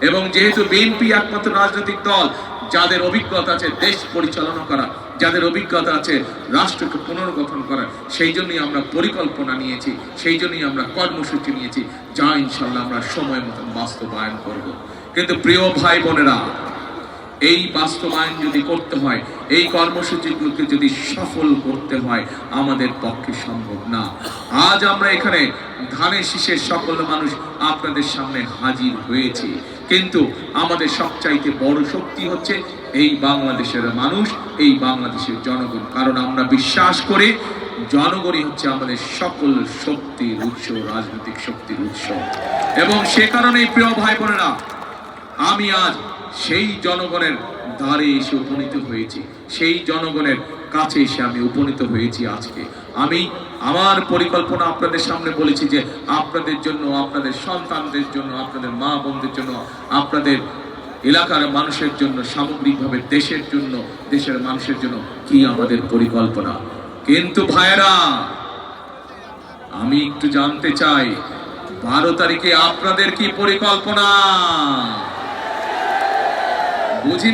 এবং যেহেতু বিএনপি একমাত্র রাজনৈতিক দল যাদের অভিজ্ঞতা আছে দেশ পরিচালনা করা, যাদের অভিজ্ঞতা আছে রাষ্ট্রকে পুনর্গঠন করা, সেই জন্যই আমরা পরিকল্পনা নিয়েছি, সেই জন্যই আমরা কর্মসূচি নিয়েছি, যা ইনশাল্লাহ আমরা সময় মতন বাস্তবায়ন করব। কিন্তু প্রিয় ভাই বোনেরা, এই বাস্তবায়ন যদি করতে হয়, এই কর্মসূচিগুলোকে যদি সফল করতে হয়, আমাদের পক্ষে সম্ভব না। আজ আমরা এখানে ধানের শীষের সকল মানুষ আপনাদের সামনে হাজির হয়েছে, কিন্তু আমাদের সবচাইতে বড় শক্তি হচ্ছে এই বাংলাদেশের মানুষ, এই বাংলাদেশের জনগণ। কারণ আমরা বিশ্বাস করি জনগণই হচ্ছে আমাদের সকল শক্তির উৎস, রাজনৈতিক শক্তির উৎস। এবং সে কারণেই প্রিয় ভাই বোনেরা, আমি আজ সেই জনগণের দ্বারে এসে উপনীত হয়েছি, সেই জনগণের কাছে এসে আমি উপনীত হয়েছি। আজকে আমি আমার পরিকল্পনা আপনাদের সামনে বলেছি যে আপনাদের জন্য, আপনাদের সন্তানদের জন্য, আপনাদের মা বোনদের জন্য, আপনাদের এলাকার মানুষের জন্য, সামগ্রিকভাবে দেশের জন্য, দেশের মানুষের জন্য কি আমাদের পরিকল্পনা। কিন্তু ভাইরা, আমি একটু জানতে চাই 12 তারিখে আপনাদের কি পরিকল্পনা? বুঝি